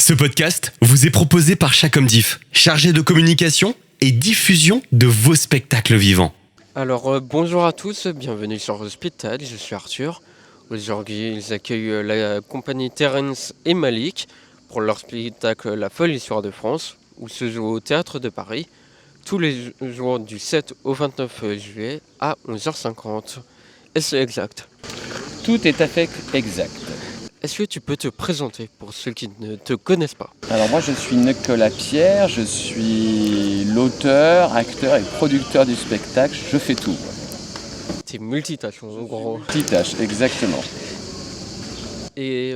Ce podcast vous est proposé par Chacom Diff, chargé de communication et diffusion de vos spectacles vivants. Alors bonjour à tous, bienvenue sur Spectacle, je suis Arthur. Aujourd'hui ils accueillent la compagnie Terence et Malik pour leur spectacle La folle histoire de France, où se joue au Théâtre de Paris, tous les jours du 7 au 29 juillet à 11h50. Est-ce exact? Tout est à fait exact. Est-ce que tu peux te présenter pour ceux qui ne te connaissent pas? Alors moi je suis Nicolas Pierre, je suis l'auteur, acteur et producteur du spectacle, je fais tout. T'es multitâche en gros. Petite tâche, exactement. Et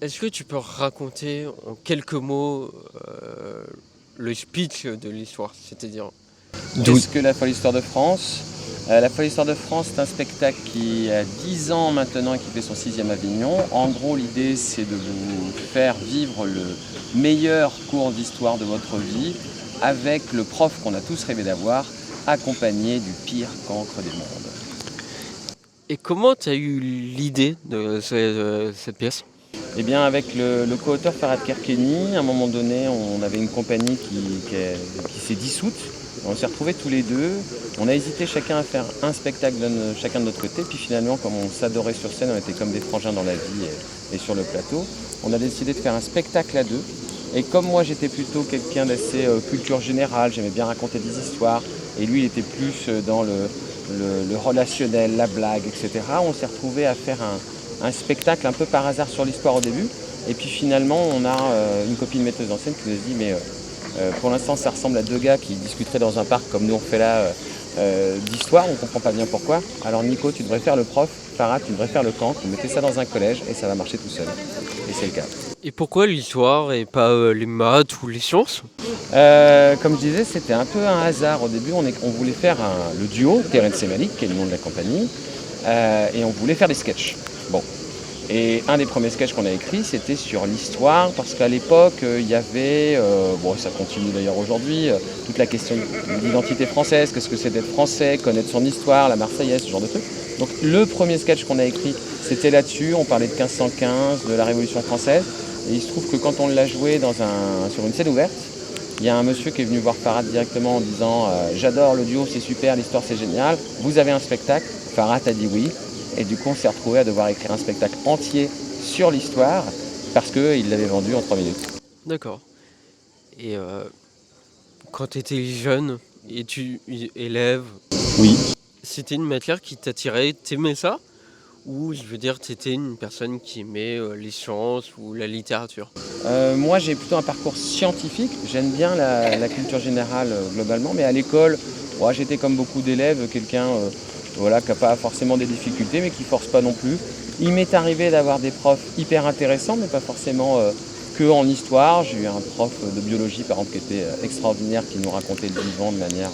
est-ce que tu peux raconter en quelques mots le speech de l'histoire, c'est-à-dire Qu'est-ce que La folle histoire de France? La folle histoire de France, c'est un spectacle qui a 10 ans maintenant et qui fait son 6e Avignon. En gros, l'idée, c'est de vous faire vivre le meilleur cours d'histoire de votre vie avec le prof qu'on a tous rêvé d'avoir, accompagné du pire cancre des mondes. Et comment tu as eu l'idée de cette pièce? Eh bien, avec le co-auteur Farhad Kerkeni, à un moment donné, on avait une compagnie qui s'est dissoute. On s'est retrouvés tous les deux. On a hésité chacun à faire un spectacle chacun de notre côté. Puis finalement, comme on s'adorait sur scène, on était comme des frangins dans la vie et sur le plateau. On a décidé de faire un spectacle à deux. Et comme moi, j'étais plutôt quelqu'un d'assez culture générale, j'aimais bien raconter des histoires. Et lui, il était plus dans le relationnel, la blague, etc. On s'est retrouvés à faire un spectacle un peu par hasard sur l'histoire au début. Et puis finalement, on a une copine metteuse en scène qui nous dit mais pour l'instant, ça ressemble à deux gars qui discuteraient dans un parc comme nous on fait là d'histoire, on comprend pas bien pourquoi. Alors Nico, tu devrais faire le prof, Farah, tu devrais faire le cancre, vous mettez ça dans un collège et ça va marcher tout seul. Et c'est le cas. Et pourquoi l'histoire et pas les maths ou les sciences? Comme je disais, c'était un peu un hasard. Au début, on voulait faire le duo, Terence et Malik, qui est le nom de la compagnie, et on voulait faire des sketchs. Bon. Et un des premiers sketchs qu'on a écrit, c'était sur l'histoire, parce qu'à l'époque, il y avait, ça continue d'ailleurs aujourd'hui, toute la question de l'identité française, qu'est-ce que c'est d'être français, connaître son histoire, la Marseillaise, ce genre de trucs. Donc le premier sketch qu'on a écrit, c'était là-dessus, on parlait de 1515, de la Révolution française, et il se trouve que quand on l'a joué sur une scène ouverte, il y a un monsieur qui est venu voir Farhad directement en disant j'adore le duo, c'est super, l'histoire c'est génial, vous avez un spectacle? Farhad a dit oui. Et du coup, on s'est retrouvé à devoir écrire un spectacle entier sur l'histoire parce qu'il l'avait vendu en 3 minutes. D'accord. Et quand tu étais jeune, élève, Oui. c'était une matière qui t'attirait, t'aimais ça? Ou je veux dire, t'étais une personne qui aimait les sciences ou la littérature? Moi, j'ai plutôt un parcours scientifique. J'aime bien la culture générale globalement, mais à l'école, j'étais comme beaucoup d'élèves, quelqu'un qui n'a pas forcément des difficultés, mais qui ne force pas non plus. Il m'est arrivé d'avoir des profs hyper intéressants, mais pas forcément que en histoire. J'ai eu un prof de biologie, par exemple, qui était extraordinaire, qui nous racontait le vivant de manière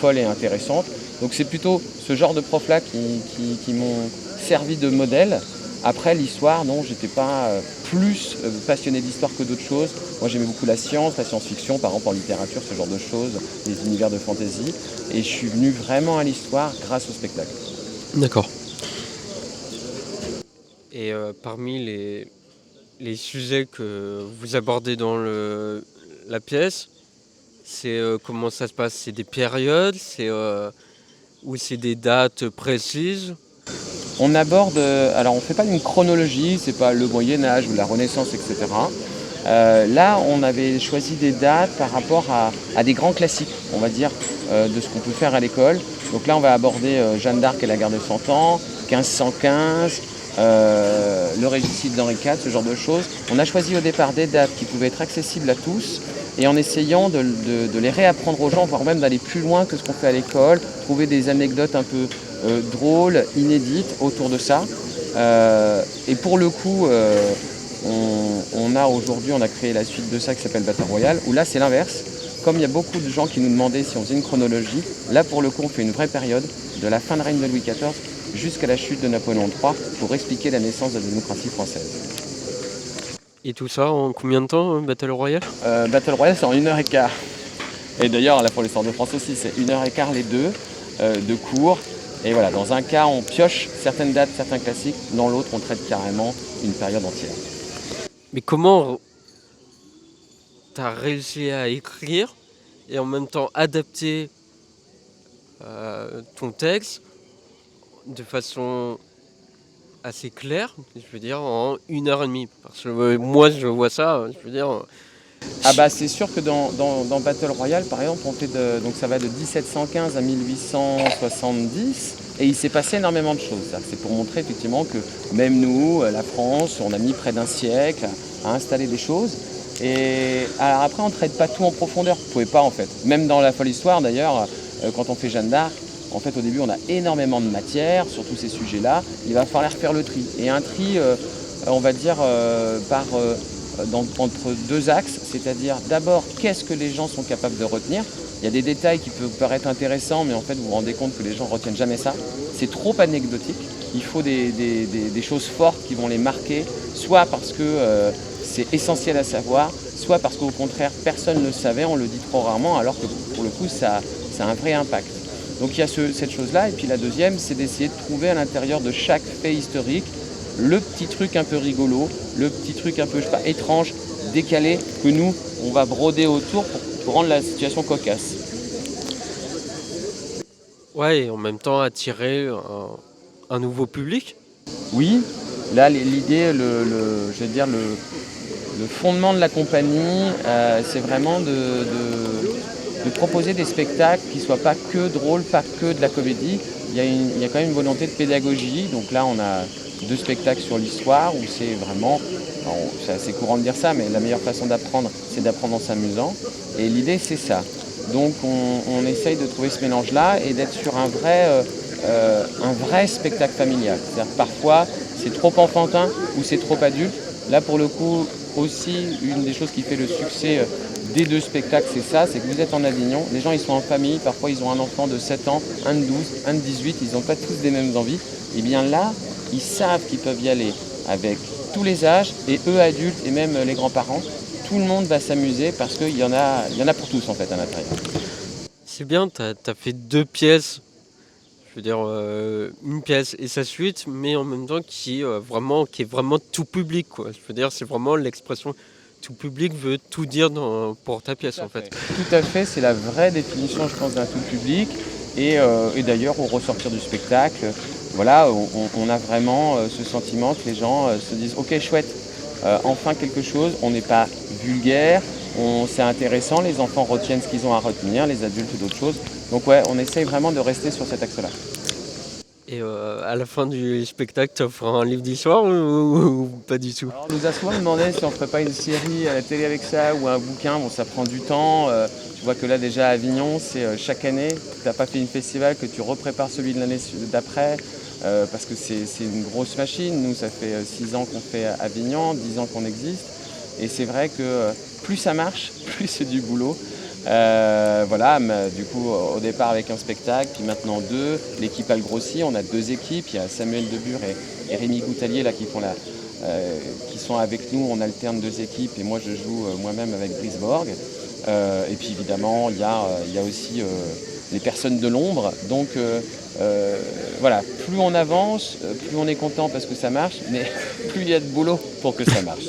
folle et intéressante. Donc c'est plutôt ce genre de profs-là qui m'ont servi de modèle. Après l'histoire, non, j'étais pas plus passionné d'histoire que d'autres choses. Moi j'aimais beaucoup la science, la science-fiction, par exemple en littérature, ce genre de choses, les univers de fantasy. Et je suis venu vraiment à l'histoire grâce au spectacle. D'accord. Et parmi les sujets que vous abordez dans la pièce, c'est comment ça se passe? C'est des périodes, ou c'est des dates précises? On aborde, alors on ne fait pas une chronologie, c'est pas le Moyen-Âge ou la Renaissance, etc. Là, on avait choisi des dates par rapport à des grands classiques, on va dire, de ce qu'on peut faire à l'école. Donc là, on va aborder Jeanne d'Arc et la guerre de 100 ans, 1515, le régicide d'Henri IV, ce genre de choses. On a choisi au départ des dates qui pouvaient être accessibles à tous et en essayant de les réapprendre aux gens, voire même d'aller plus loin que ce qu'on fait à l'école, trouver des anecdotes un peu drôles, inédites autour de ça. Et pour le coup, on a créé la suite de ça qui s'appelle Battle Royale, où là c'est l'inverse. Comme il y a beaucoup de gens qui nous demandaient si on faisait une chronologie, là pour le coup on fait une vraie période, de la fin de règne de Louis XIV jusqu'à la chute de Napoléon III, pour expliquer la naissance de la démocratie française. Et tout ça en combien de temps, Battle Royale? Battle Royale c'est en 1h15. Et d'ailleurs, là pour l'histoire de France aussi, c'est 1h15 les deux de cours. Et voilà, dans un cas, on pioche certaines dates, certains classiques. Dans l'autre, on traite carrément une période entière. Mais comment t'as réussi à écrire et en même temps adapter ton texte de façon assez claire, je veux dire, en 1 heure et demie. Parce que moi, je vois ça, je veux dire, Ah bah c'est sûr que dans Battle Royale par exemple donc ça va de 1715 à 1870 et il s'est passé énormément de choses. C'est pour montrer effectivement que même nous, la France, on a mis près d'un siècle à installer des choses. Et alors après on ne traite pas tout en profondeur, vous pouvez pas en fait. Même dans la folle histoire d'ailleurs, quand on fait Jeanne d'Arc, en fait au début on a énormément de matière sur tous ces sujets-là, il va falloir faire le tri. Et un tri, on va dire, entre deux axes, c'est-à-dire d'abord qu'est-ce que les gens sont capables de retenir. Il y a des détails qui peuvent paraître intéressants, mais en fait vous vous rendez compte que les gens ne retiennent jamais ça. C'est trop anecdotique. Il faut des choses fortes qui vont les marquer, soit parce que c'est essentiel à savoir, soit parce qu'au contraire personne ne le savait, on le dit trop rarement, alors que pour le coup ça a un vrai impact. Donc il y a cette chose-là, et puis la deuxième, c'est d'essayer de trouver à l'intérieur de chaque fait historique le petit truc un peu rigolo, le petit truc un peu, je sais pas, étrange, décalé, que nous, on va broder autour pour rendre la situation cocasse. ouais, et en même temps attirer un nouveau public. Oui, là, l'idée, je vais dire, le fondement de la compagnie, c'est vraiment de proposer des spectacles qui ne soient pas que drôles, pas que de la comédie. Il y a quand même une volonté de pédagogie. Donc là, on a 2 spectacles sur l'histoire où c'est vraiment, c'est assez courant de dire ça, mais la meilleure façon d'apprendre, c'est d'apprendre en s'amusant. Et l'idée, c'est ça. Donc on essaye de trouver ce mélange-là et d'être sur un vrai spectacle familial. C'est-à-dire parfois, c'est trop enfantin ou c'est trop adulte. Là, pour le coup, aussi, une des choses qui fait le succès des 2 spectacles, c'est ça, c'est que vous êtes en Avignon, les gens ils sont en famille, parfois ils ont un enfant de 7 ans, un de 12, un de 18, ils n'ont pas tous les mêmes envies. Et bien là, ils savent qu'ils peuvent y aller avec tous les âges, et eux adultes, et même les grands-parents, tout le monde va s'amuser parce qu'il y en a pour tous en fait à l'intérieur. C'est bien, t'as fait 2 pièces, je veux dire, une pièce et sa suite, mais en même temps qui est vraiment tout public, quoi. Je veux dire, c'est vraiment l'expression tout public veut tout dire pour ta pièce, en fait. Tout à fait, c'est la vraie définition, je pense, d'un tout public. Et d'ailleurs, au ressortir du spectacle, voilà, on a vraiment ce sentiment que les gens se disent ok, chouette, enfin quelque chose, on n'est pas vulgaire, c'est intéressant, les enfants retiennent ce qu'ils ont à retenir, les adultes d'autres choses. Donc ouais, on essaye vraiment de rester sur cet axe-là. Et à la fin du spectacle, tu offres un livre d'histoire ou pas du tout? Alors, on nous a souvent demandé si on ne ferait pas une série à la télé avec ça ou un bouquin. Bon, ça prend du temps. Tu vois que là, déjà à Avignon, c'est chaque année. Tu n'as pas fait une festival, que tu reprépares celui de l'année d'après. Parce que c'est une grosse machine. Nous, ça fait 6 ans qu'on fait Avignon, 10 ans qu'on existe. Et c'est vrai que plus ça marche, plus c'est du boulot. Voilà, mais du coup, au départ avec un spectacle, puis maintenant 2. L'équipe a grossi, on a 2 équipes. Il y a Samuel Debure et Rémi Goutalier là, qui sont avec nous. On alterne 2 équipes et moi je joue moi-même avec Brice Borg. Et puis évidemment, il y a aussi les personnes de l'ombre. Donc voilà, plus on avance, plus on est content parce que ça marche, mais plus il y a de boulot pour que ça marche.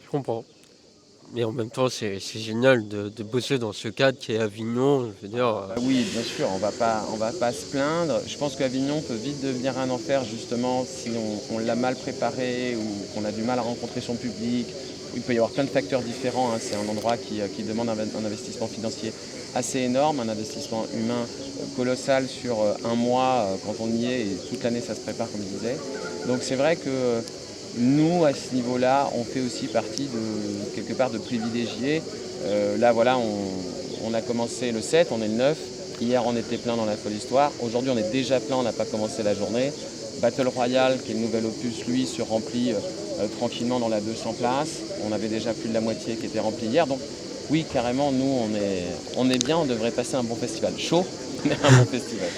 Je comprends. Mais en même temps, c'est génial de bosser dans ce cadre qui est Avignon. Je veux dire, Oui, bien sûr, on va pas se plaindre. Je pense qu'Avignon peut vite devenir un enfer justement si on l'a mal préparé ou qu'on a du mal à rencontrer son public. Il peut y avoir plein de facteurs différents, hein. C'est un endroit qui demande un investissement financier assez énorme, un investissement humain colossal sur un mois quand on y est et toute l'année ça se prépare comme je disais. Donc c'est vrai que nous, à ce niveau-là, on fait aussi partie de quelque part de privilégiés. Là, voilà, on a commencé le 7, on est le 9. Hier, on était plein dans la folle histoire. Aujourd'hui, on est déjà plein, on n'a pas commencé la journée. Battle Royale, qui est le nouvel opus, lui, se remplit tranquillement dans la 200 places. On avait déjà plus de la moitié qui était remplie hier. Donc, oui, carrément, nous, on est bien, on devrait passer un bon festival. Chaud, mais un bon festival.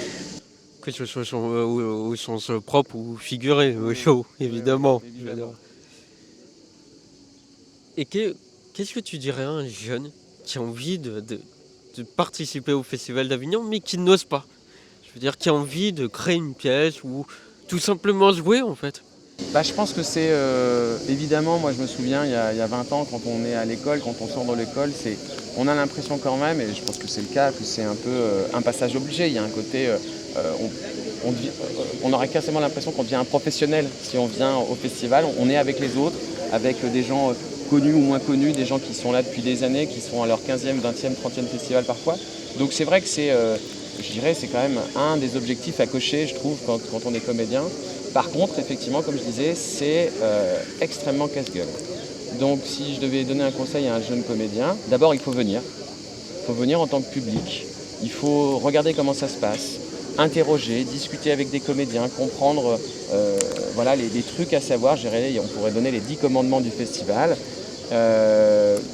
que ce soit au sens propre ou figuré, chaud, évidemment. Évidemment. Et qu'est-ce que tu dirais à un jeune qui a envie de participer au Festival d'Avignon, mais qui n'ose pas? Je veux dire, qui a envie de créer une pièce ou tout simplement jouer, en fait. Je pense que c'est évidemment, moi je me souviens il y a 20 ans quand on est à l'école, quand on sort de l'école, on a l'impression quand même, et je pense que c'est le cas, que c'est un peu un passage obligé. Il y a un côté, on aurait quasiment l'impression qu'on devient un professionnel si on vient au festival. On est avec les autres, avec des gens connus ou moins connus, des gens qui sont là depuis des années, qui sont à leur 15e, 20e, 30e festival parfois. Donc c'est vrai que je dirais, c'est quand même un des objectifs à cocher, je trouve, quand on est comédien. Par contre, effectivement, comme je disais, c'est extrêmement casse-gueule. Donc si je devais donner un conseil à un jeune comédien, d'abord il faut venir. Il faut venir en tant que public. Il faut regarder comment ça se passe, interroger, discuter avec des comédiens, comprendre voilà, les trucs à savoir. On pourrait donner les 10 commandements du festival.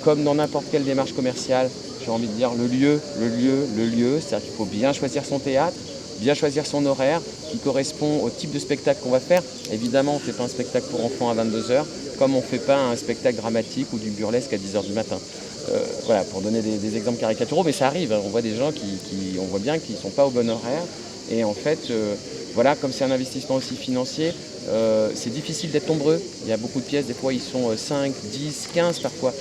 Comme dans n'importe quelle démarche commerciale, j'ai envie de dire le lieu. C'est-à-dire qu'il faut bien choisir son théâtre, bien choisir son horaire qui correspond au type de spectacle qu'on va faire. Évidemment, on ne fait pas un spectacle pour enfants à 22h, comme on ne fait pas un spectacle dramatique ou du burlesque à 10h du matin. Voilà, pour donner des exemples caricaturaux, mais ça arrive. On voit des gens on voit bien qu'ils ne sont pas au bon horaire. Et en fait, voilà, comme c'est un investissement aussi financier, c'est difficile d'être nombreux. Il y a beaucoup de pièces, des fois ils sont 5, 10, 15 parfois.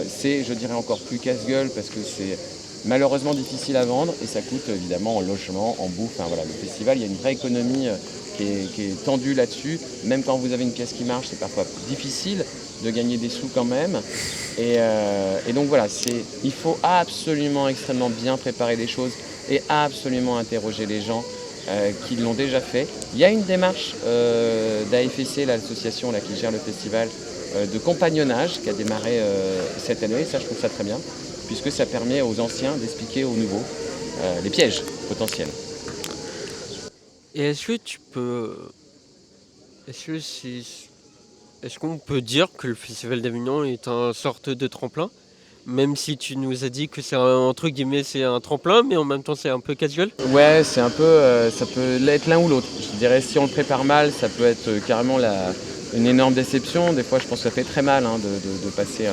C'est, je dirais, encore plus casse-gueule parce que c'est malheureusement difficile à vendre et ça coûte évidemment en logement, en bouffe. Enfin, voilà, le festival, il y a une vraie économie qui est tendue là-dessus. Même quand vous avez une pièce qui marche, c'est parfois difficile de gagner des sous quand même. Et donc voilà, il faut absolument extrêmement bien préparer les choses et absolument interroger les gens qui l'ont déjà fait. Il y a une démarche d'AFC, l'association là, qui gère le festival, de compagnonnage qui a démarré cette année. Ça, je trouve ça très bien, puisque ça permet aux anciens d'expliquer aux nouveaux les pièges potentiels. Et est-ce qu'on peut dire que le Festival d'Avignon est une sorte de tremplin? Même si tu nous as dit que c'est entre guillemets c'est un tremplin, mais en même temps c'est un peu casual. Ouais, c'est un peu, ça peut l'être l'un ou l'autre. Je dirais si on le prépare mal, ça peut être carrément une énorme déception. Des fois, je pense que ça fait très mal de passer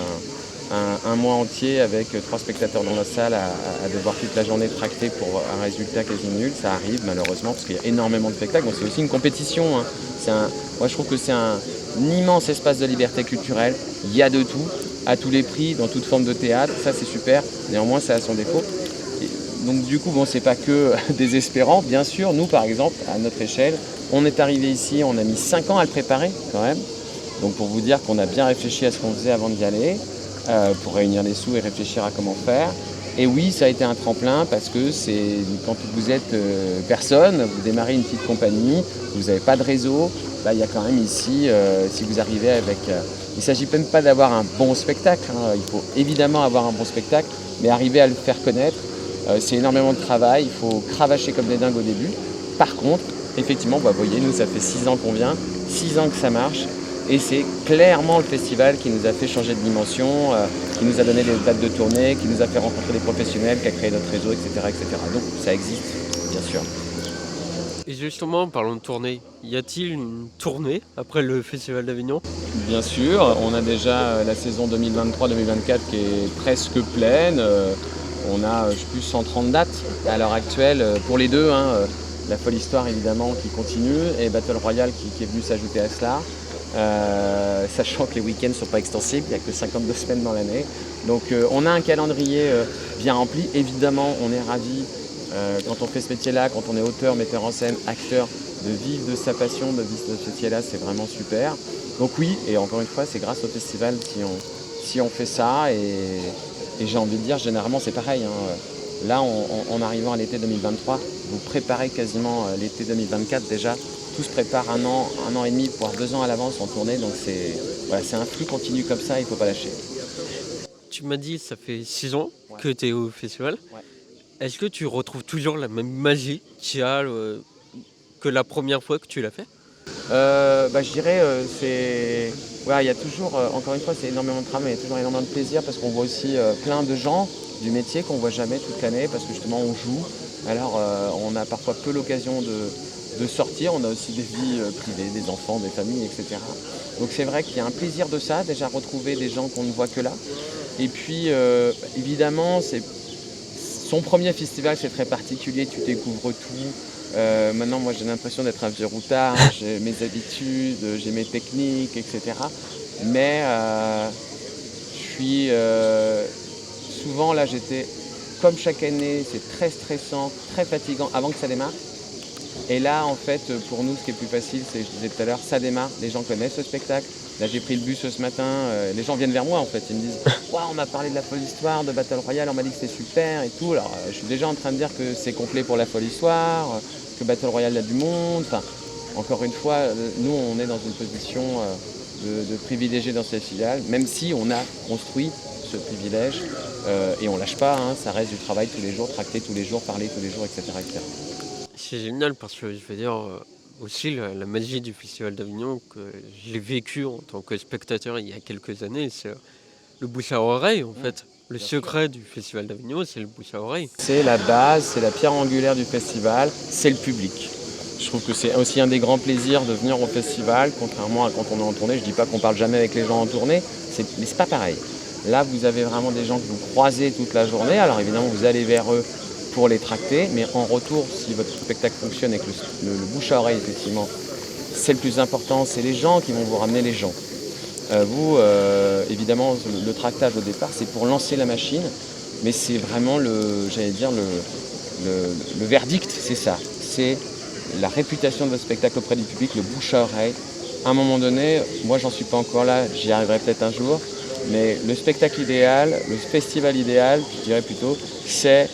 un mois entier avec 3 spectateurs dans la salle à devoir toute la journée tracter pour un résultat quasi nul. Ça arrive malheureusement parce qu'il y a énormément de spectacles. Donc c'est aussi une compétition. Hein. Moi, je trouve que c'est un immense espace de liberté culturelle. Il y a de tout, à tous les prix, dans toute forme de théâtre. Ça, c'est super. Néanmoins, ça a son défaut. Donc du coup, bon, c'est pas que désespérant. Bien sûr, nous, par exemple, à notre échelle, on est arrivé ici, on a mis 5 ans à le préparer quand même. Donc pour vous dire qu'on a bien réfléchi à ce qu'on faisait avant d'y aller, pour réunir les sous et réfléchir à comment faire. Et oui, ça a été un tremplin parce que c'est quand vous êtes personne, vous démarrez une petite compagnie, vous n'avez pas de réseau. Là, il y a quand même ici, si vous arrivez avec... il ne s'agit même pas d'avoir un bon spectacle. Hein. Il faut évidemment avoir un bon spectacle, mais arriver à le faire connaître, c'est énormément de travail. Il faut cravacher comme des dingues au début. Par contre, effectivement, vous voyez, nous, ça fait 6 ans qu'on vient, 6 ans que ça marche. Et c'est clairement le festival qui nous a fait changer de dimension, qui nous a donné des dates de tournée, qui nous a fait rencontrer des professionnels, qui a créé notre réseau, etc. etc. Donc ça existe, bien sûr. Et justement, parlons de tournée. Y a-t-il une tournée après le Festival d'Avignon? Bien sûr, on a déjà la saison 2023-2024 qui est presque pleine. On a, je sais plus, 130 dates à l'heure actuelle pour les deux. Hein, la Folle Histoire, évidemment, qui continue, et Battle Royale qui est venu s'ajouter à cela. Sachant que les week-ends ne sont pas extensibles, il n'y a que 52 semaines dans l'année. Donc on a un calendrier bien rempli. Évidemment, on est ravis quand on fait ce métier-là, quand on est auteur, metteur en scène, acteur, de vivre de sa passion, de vivre de ce métier-là, c'est vraiment super. Donc oui, et encore une fois, c'est grâce au festival si on fait ça. Et j'ai envie de dire, généralement, c'est pareil. Hein. Là, en arrivant à l'été 2023, vous préparez quasiment l'été 2024 déjà. Tout se prépare un an et demi, voire 2 ans à l'avance en tournée. Donc c'est un flux continu comme ça, il ne faut pas lâcher. Tu m'as dit ça fait 6 ans que tu es au festival. Ouais. Est-ce que tu retrouves toujours la même magie qu'il y a que la première fois que tu l'as fait? Je dirais, il y a toujours, encore une fois, c'est énormément de travail, mais il y a toujours énormément de plaisir parce qu'on voit aussi plein de gens du métier qu'on ne voit jamais toute l'année parce que justement on joue. Alors on a parfois peu l'occasion de sortir, on a aussi des vies privées, des enfants, des familles, etc. Donc c'est vrai qu'il y a un plaisir de ça, déjà retrouver des gens qu'on ne voit que là. Et puis évidemment, son premier festival, c'est très particulier, tu découvres tout. Maintenant, moi, j'ai l'impression d'être un vieux routard, j'ai mes habitudes, j'ai mes techniques, etc. Mais je suis souvent là, comme chaque année, c'est très stressant, très fatigant avant que ça démarre. Et là, en fait, pour nous, ce qui est plus facile, c'est, je disais tout à l'heure, ça démarre, les gens connaissent le spectacle. Là, j'ai pris le bus ce matin, les gens viennent vers moi, en fait. Ils me disent « Waouh, on m'a parlé de la folle histoire, de Battle Royale, on m'a dit que c'était super et tout. » Alors, je suis déjà en train de dire que c'est complet pour la folle histoire, que Battle Royale a du monde. Enfin, encore une fois, nous, on est dans une position de privilégié dans cette filiale, même si on a construit ce privilège et on lâche pas, hein, ça reste du travail tous les jours, tracter tous les jours, parler tous les jours, etc. etc. C'est génial parce que je veux dire aussi la magie du Festival d'Avignon que j'ai vécu en tant que spectateur il y a quelques années, c'est le bouche à oreille en fait. Le bien sûr. secret du Festival d'Avignon, c'est le bouche à oreille. C'est la base, c'est la pierre angulaire du festival, c'est le public. Je trouve que c'est aussi un des grands plaisirs de venir au festival, contrairement à quand on est en tournée. Je dis pas qu'on parle jamais avec les gens en tournée, mais c'est pas pareil. Là, vous avez vraiment des gens que vous croisez toute la journée. Alors évidemment, vous allez vers eux pour les tracter, mais en retour, si votre spectacle fonctionne et que le bouche à oreille, effectivement, c'est le plus important, c'est les gens qui vont vous ramener les gens. Évidemment, le tractage au départ, c'est pour lancer la machine, mais c'est vraiment le verdict, c'est ça. C'est la réputation de votre spectacle auprès du public, le bouche à oreille. À un moment donné, moi j'en suis pas encore là, j'y arriverai peut-être un jour, mais le spectacle idéal, le festival idéal, je dirais plutôt, c'est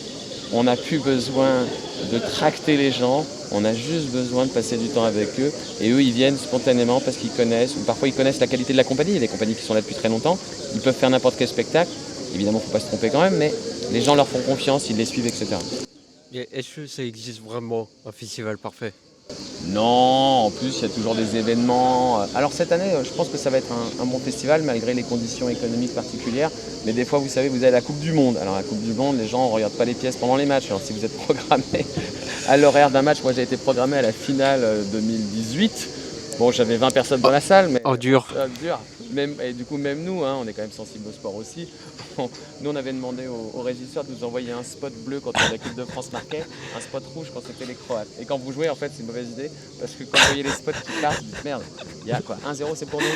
on n'a plus besoin de tracter les gens, on a juste besoin de passer du temps avec eux et eux ils viennent spontanément parce qu'ils connaissent, ou parfois ils connaissent la qualité de la compagnie, il y a des compagnies qui sont là depuis très longtemps, ils peuvent faire n'importe quel spectacle, évidemment il ne faut pas se tromper quand même, mais les gens leur font confiance, ils les suivent, etc. Et est-ce que ça existe vraiment un festival parfait? Non, en plus il y a toujours des événements. Alors cette année, je pense que ça va être un bon festival malgré les conditions économiques particulières. Mais des fois, vous savez, vous avez la Coupe du Monde. Alors la Coupe du Monde, les gens ne regardent pas les pièces pendant les matchs. Alors si vous êtes programmé à l'horaire d'un match, moi j'ai été programmé à la finale 2018. Bon, j'avais 20 personnes dans la salle, mais Dur. dur. Et du coup, même nous, hein, on est quand même sensible au sport aussi. Nous, on avait demandé au régisseur de nous envoyer un spot bleu quand l'équipe de France marquait, un spot rouge quand c'était les Croates. Et quand vous jouez, en fait, c'est une mauvaise idée, parce que quand vous voyez les spots qui partent, vous dites merde, il y a quoi, 1-0 c'est pour nous,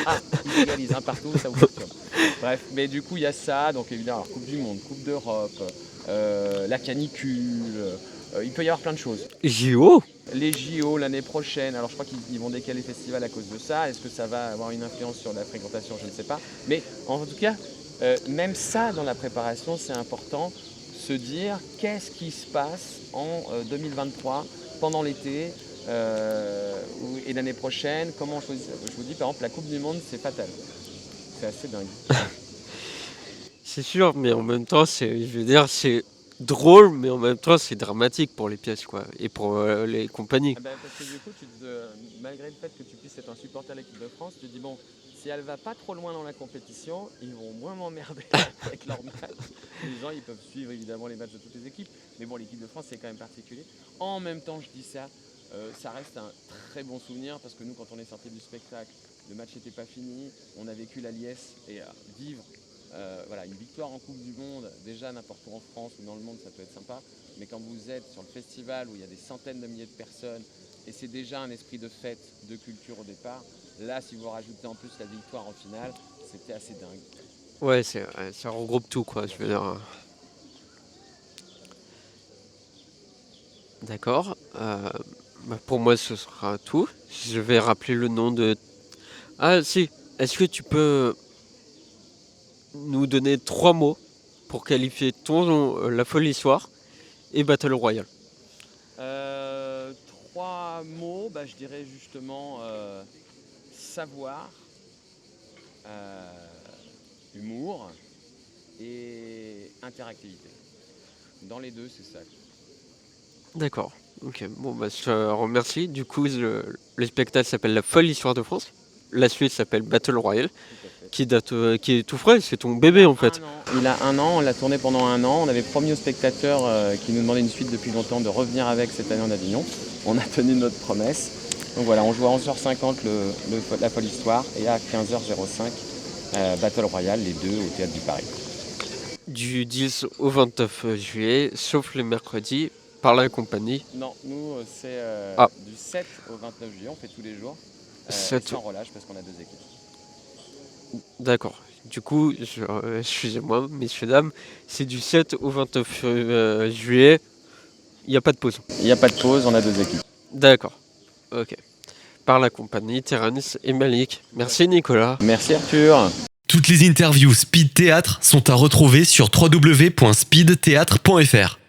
ils égalisent un partout, ça vous perturbe. Bref, mais du coup, il y a ça, donc évidemment, alors, Coupe du Monde, Coupe d'Europe, la canicule, il peut y avoir plein de choses. JO? Les JO l'année prochaine, alors je crois qu'ils vont décaler le festival à cause de ça. Est-ce que ça va avoir une influence sur la fréquentation? Je ne sais pas. Mais en tout cas, même ça dans la préparation, c'est important. Se dire qu'est-ce qui se passe en 2023, pendant l'été et l'année prochaine. Comment choisir? Je vous dis par exemple, la Coupe du Monde, c'est fatal. C'est assez dingue. C'est sûr, mais en même temps, je veux dire, c'est drôle, mais en même temps, c'est dramatique pour les pièces, quoi, et pour les compagnies. Parce que du coup, malgré le fait que tu puisses être un supporter de l'équipe de France, tu te dis bon, si elle va pas trop loin dans la compétition, ils vont moins m'emmerder avec leurs matchs. Les gens, ils peuvent suivre évidemment les matchs de toutes les équipes, mais bon, l'équipe de France, c'est quand même particulier. En même temps, je dis ça, ça reste un très bon souvenir parce que nous, quand on est sorti du spectacle, le match n'était pas fini, on a vécu la liesse et vivre. Voilà, une victoire en Coupe du Monde, déjà n'importe où en France ou dans le monde, ça peut être sympa. Mais quand vous êtes sur le festival où il y a des centaines de milliers de personnes et c'est déjà un esprit de fête, de culture au départ, là, si vous rajoutez en plus la victoire en finale, c'était assez dingue. Ouais, ça regroupe tout, quoi, je veux dire. D'accord. Pour moi, ce sera tout. Je vais rappeler le nom de... Ah, si. Est-ce que tu peux nous donner 3 mots pour qualifier la folle histoire et Battle Royale? 3 mots, je dirais justement savoir, humour et interactivité. Dans les deux, c'est ça. D'accord. Ok. Bon, je te remercie. Du coup, le spectacle s'appelle La folle histoire de France. La suite s'appelle Battle Royale, qui est tout frais. C'est ton bébé en fait. Il a 1 an, on l'a tourné pendant 1 an. On avait promis aux spectateurs qui nous demandaient une suite depuis longtemps de revenir avec cette année en Avignon. On a tenu notre promesse. Donc voilà, on joue à 11h50 la folle histoire et à 15h05 Battle Royale, les deux au Théâtre du Paris. Du 10 au 29 juillet, sauf le mercredi, par la compagnie. Non, nous, c'est Ah. du 7 au 29 juillet, on fait tous les jours. 7 sans relâche parce qu'on a 2 équipes. D'accord. Du coup, excusez-moi, messieurs, dames, c'est du 7 au 29 juillet. Il n'y a pas de pause. Il n'y a pas de pause, on a 2 équipes. D'accord. Ok. Par la compagnie Terence et Malik. Merci Nicolas. Merci Arthur. Toutes les interviews Speed Théâtre sont à retrouver sur www.speedtheatre.fr.